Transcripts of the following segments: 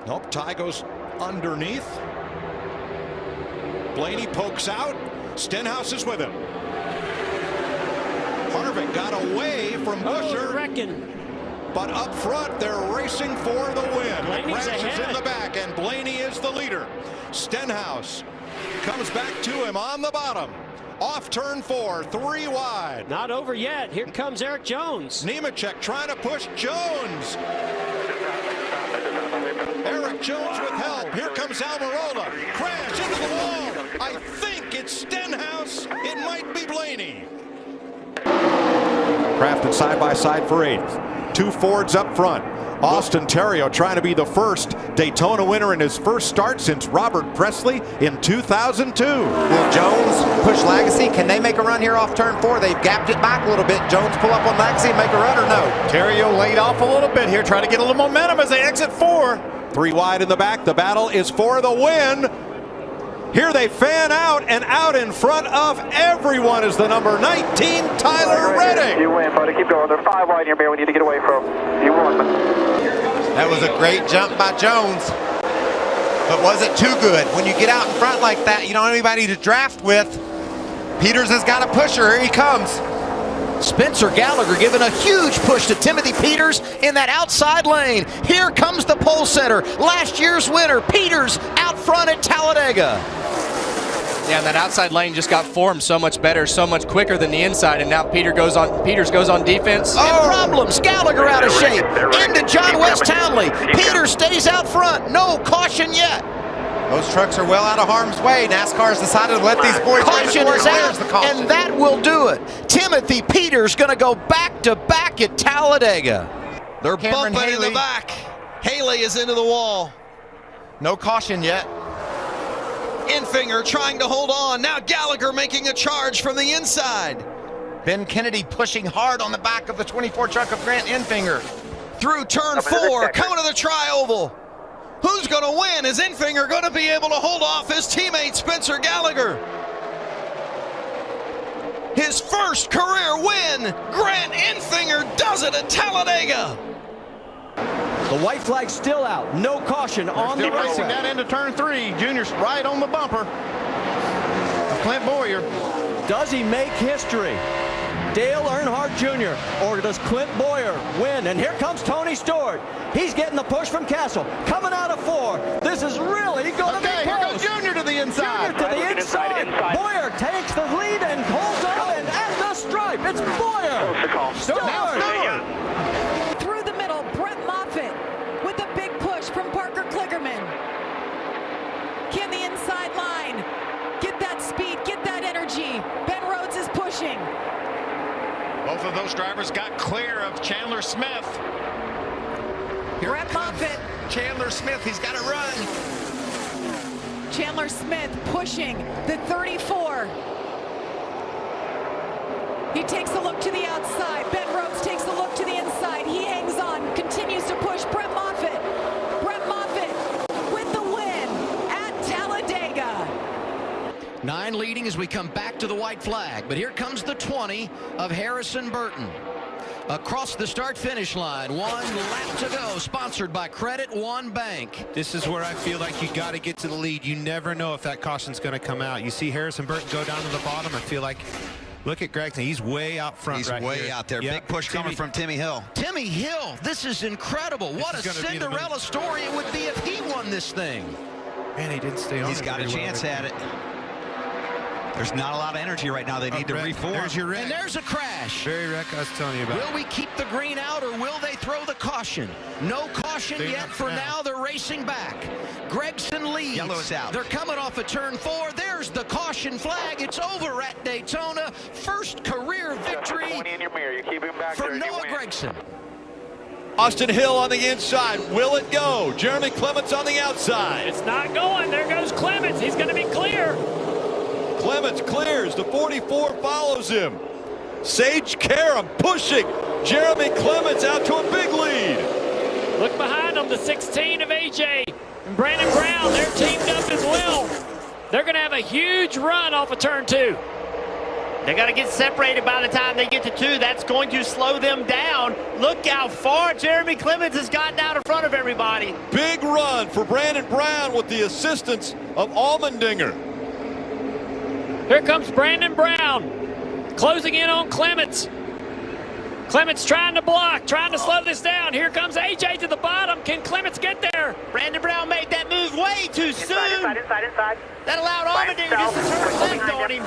Nope, Ty goes underneath. Blaney pokes out. Stenhouse is with him. Harvick got away from Buescher. But up front, they're racing for the win. Blaney's Crash is ahead. in the back, and Blaney is the leader. Stenhouse comes back to him on the bottom. Off turn 4, 3 wide. Not over yet. Here comes Eric Jones. Nemechek trying to push Jones. Eric Jones with help. Here comes Almirola. Crash into the wall. I think it's Stenhouse. It might be Blaney. Crafted side by side for 8th. 2 Fords up front. Austin Terrio trying to be the first Daytona winner in his first start since Robert Presley in 2002. Will Jones push Legacy? Can they make a run here off turn 4? They've gapped it back a little bit. Jones pull up on Legacy and make a run or no? Terrio laid off a little bit here, trying to get a little momentum as they exit 4. 3 wide in the back. The battle is for the win. Here they fan out, and out in front of everyone is the number 19, Tyler Reddick. You win, buddy. Keep going. They're 5 wide in your mirror we need to get away from. You won. That was a great jump by Jones, but was it too good? When you get out in front like that, you don't have anybody to draft with. Peters has got a pusher. Here he comes. Spencer Gallagher giving a huge push to Timothy Peters in that outside lane. Here comes the pole setter, last year's winner, Peters out front at Talladega. Yeah, that outside lane just got formed so much better, so much quicker than the inside, and now Peters goes on defense. And problems, Gallagher out of shape, into John West Townley. Peters stays out front, no caution yet. Those trucks are well out of harm's way. NASCAR's decided to let these boys Caution is out, and that will do it. Timothy Peters going to go back-to-back at Talladega. They're bumping in the back. Haley is into the wall. No caution yet. Infinger trying to hold on. Now Gallagher making a charge from the inside. Ben Kennedy pushing hard on the back of the 24 truck of Grant Infinger. Through turn 4, coming to the tri-oval. Who's going to win? Is Infinger going to be able to hold off his teammate Spencer Gallagher? His first career win. Grant Infinger does it at Talladega. The white flag's still out. No caution on the Still racing racetrack. that into turn 3. Junior's right on the bumper. Clint Boyer. Does he make history? Dale Earnhardt Jr. or does Clint Boyer win? And here comes Tony Stewart. He's getting the push from Castle. Coming out of 4. This is really going to be close. Here goes Junior to the inside. Junior to the inside. Boyer takes the lead and holds on and at the stripe. It's Boyer. Stewart. Through the middle, Brett Moffitt with a big push from Parker Kligerman. Can the inside line get that speed, get that energy? Ben Rhodes is pushing. Both of those drivers got clear of Chandler Smith. Brett Moffitt. Chandler Smith, he's got to run. Chandler Smith pushing the 34. He takes a look to the outside. Ben Rhodes takes a look to the inside. He hangs on, continues to push. Brett Moffitt. Brett Moffitt with the win at Talladega. 9 leading as we come back to the white flag. But here comes the 20 of Harrison Burton. Across the start-finish line, 1 lap to go, sponsored by Credit One Bank. This is where I feel like you got to get to the lead. You never know if that caution's going to come out. You see Harrison Burton go down to the bottom. I feel like, look at Gregson. He's way out front. He's way out there. Big push coming from Timmy Hill. Timmy Hill, this is incredible. What a Cinderella story it would be if he won this thing. Man, he didn't stay on. He's got a chance at it. There's not a lot of energy right now. They need to reform. There's your wreck. And there's a crash. Very wreck I was telling you about. Will we keep the green out or will they throw the caution? No caution yet for now. They're racing back. Gregson leads. Yellow is out. They're coming off of turn 4. There's the caution flag. It's over at Daytona. First career victory for Noah Gregson. Austin Hill on the inside. Will it go? Jeremy Clements on the outside. It's not going. There goes Clements. He's going to be clear. Clements clears. The 44 follows him. Sage Karam pushing Jeremy Clements out to a big lead. Look behind them, the 16 of AJ and Brandon Brown. They're teamed up as well. They're going to have a huge run off of turn 2. They got to get separated by the time they get to 2. That's going to slow them down. Look how far Jeremy Clements has gotten out in front of everybody. Big run for Brandon Brown with the assistance of Allmendinger. Here comes Brandon Brown, closing in on Clements. Clements trying to block, trying to slow this down. Here comes AJ to the bottom. Can Clements get there? Brandon Brown made that move way too soon. Inside. That allowed Allmendinger just to turn left on him.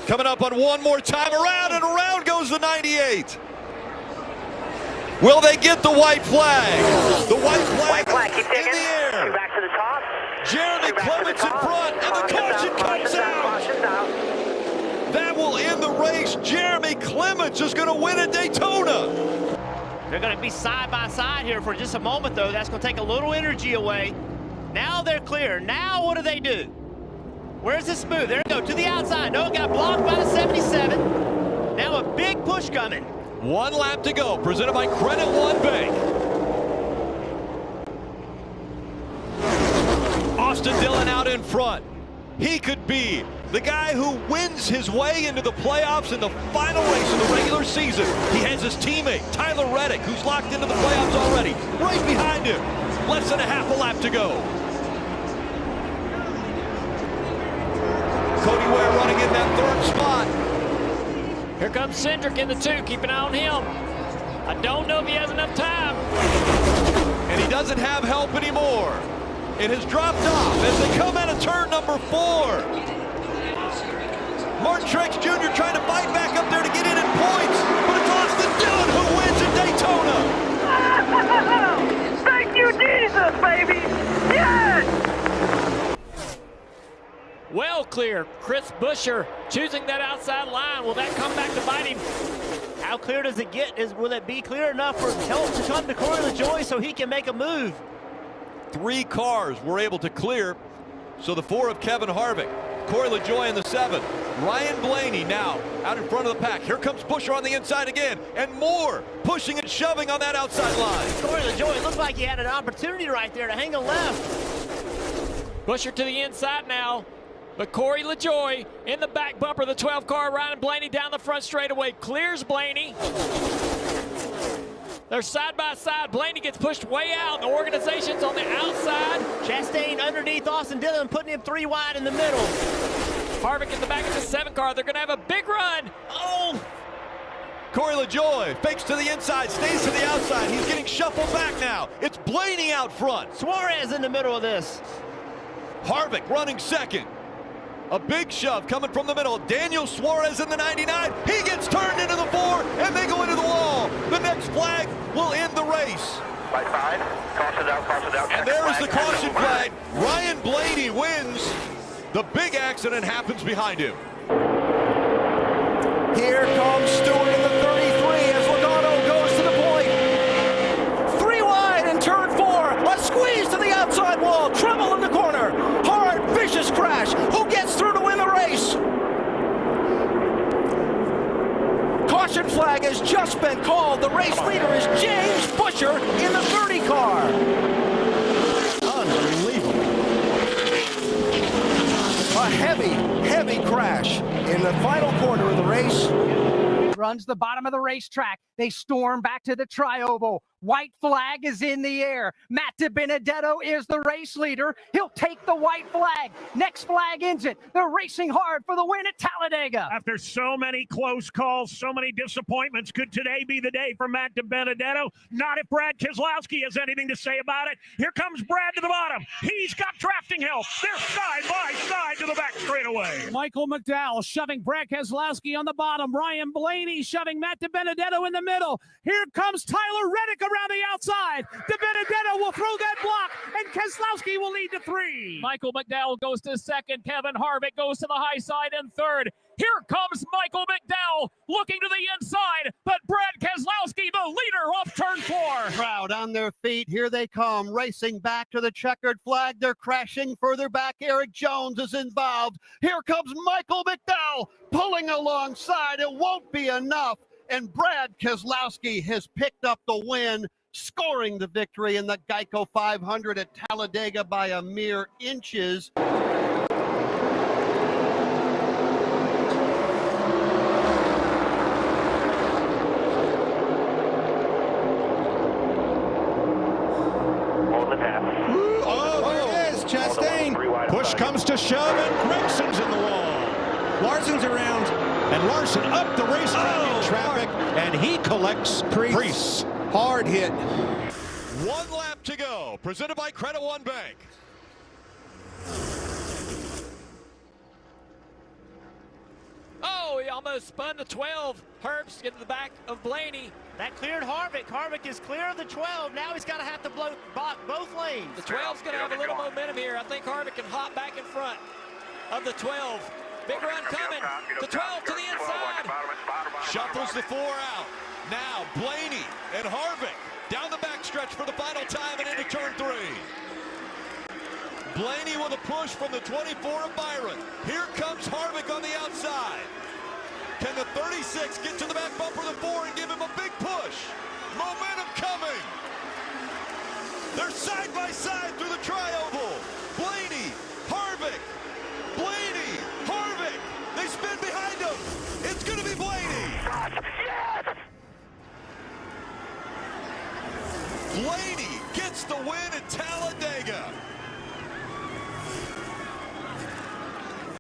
Coming up on one more time, around and around goes the 98. Will they get the white flag? The white flag keep in the air. Back to the top. Jeremy Clements in front, and the caution comes out. That will end the race. Jeremy Clements is going to win at Daytona. They're going to be side by side here for just a moment, though. That's going to take a little energy away. Now they're clear. Now what do? Where's this move? There we go, to the outside. No, it got blocked by the 77. Now a big push coming. 1 lap to go, presented by Credit One Bank. Austin Dillon out in front. He could be the guy who wins his way into the playoffs in the final race of the regular season. He has his teammate, Tyler Reddick, who's locked into the playoffs already, right behind him. Less than a half a lap to go. Cody Ware running in that 3rd spot. Here comes Cindric in the 2. Keep an eye on him. I don't know if he has enough time. And he doesn't have help anymore. It has dropped off as they come out of turn number 4. Martin Truex Jr. trying to fight back up there to get in points, but it's Austin Dillon who wins at Daytona. Thank you, Jesus, baby. Yes! Well clear. Chris Buescher choosing that outside line. Will that come back to bite him? How clear does it get? Will it be clear enough for help to come to Corey LaJoie so he can make a move? 3 cars were able to clear. So the 4 of Kevin Harvick, Corey LaJoie in the 7. Ryan Blaney now out in front of the pack. Here comes Buescher on the inside again, and more pushing and shoving on that outside line. Corey LaJoie looked like he had an opportunity right there to hang a left. Buescher to the inside now. But Corey LaJoie in the back bumper, the 12 car, Ryan Blaney down the front straightaway, clears Blaney. They're side by side. Blaney gets pushed way out. The organization's on the outside. Chastain underneath Austin Dillon, putting him 3 wide in the middle. Harvick in the back of the 7 car. They're going to have a big run. Oh! Corey LaJoie fakes to the inside, stays to the outside. He's getting shuffled back now. It's Blaney out front. Suarez in the middle of this. Harvick running second. A big shove coming from the middle. Daniel Suarez in the 99. He gets turned into the 4, and they go into the wall. The next flag will end the race. By 5. Caution out. And there is the caution flag. Ryan Blaney wins. The big accident happens behind him. Here comes Stewart in the 33 as Logano goes to the point. 3 wide in turn 4. A squeeze to the outside wall. Trouble in the corner. Hard, vicious crash. Who gets through to win the race? Caution flag has just been called. The race leader is James Buescher in the 30 car. Unbelievable. A heavy crash in the final corner of the race. Runs the bottom of the racetrack. They storm back to the tri-oval. White flag is in the air. Matt DiBenedetto is the race leader. He'll take the white flag. Next flag ends it. They're racing hard for the win at Talladega. After so many close calls, so many disappointments, could today be the day for Matt DiBenedetto? Not if Brad Keselowski has anything to say about it. Here comes Brad to the bottom. He's got drafting help. They're side by side to the back straightaway. Michael McDowell shoving Brad Keselowski on the bottom. Ryan Blaney shoving Matt DiBenedetto in the middle. Here comes Tyler Reddick around the outside. DiBenedetto will throw that block, and Keselowski will lead to 3. Michael McDowell goes to second. Kevin Harvick goes to the high side in third. Here comes Michael McDowell looking to the inside, but Brad Keselowski, the leader, off turn 4. Crowd on their feet. Here they come, racing back to the checkered flag. They're crashing further back. Eric Jones is involved. Here comes Michael McDowell pulling alongside. It won't be enough. And Brad Keselowski has picked up the win, scoring the victory in the Geico 500 at Talladega by a mere inches. Oh, there it is, Chastain. Push comes to shove, and Gregson's in the wall. Larson's around, and Larson up the racetrack in traffic, and he collects Preece. Hard hit. 1 lap to go. Presented by Credit One Bank. Oh, he almost spun the 12. Herbst get to the back of Blaney. That cleared Harvick. Harvick is clear of the 12. Now he's got to have to block both lanes. The 12's going to have a little momentum here. I think Harvick can hop back in front of the 12. Big run coming. The 12 to the inside. Shuffles the 4 out. Now Blaney and Harvick down the backstretch for the final time and into turn 3. Blaney with a push from the 24 of Byron. Here comes Harvick on the outside. Can the 36 get to the back bumper of the 4 and give him a big push? Momentum coming. They're side by side through the tri-oval. Blaney, Harvick, Blaney, Harvick. They spin behind him. It's going to be Blaney. Blaney gets the win at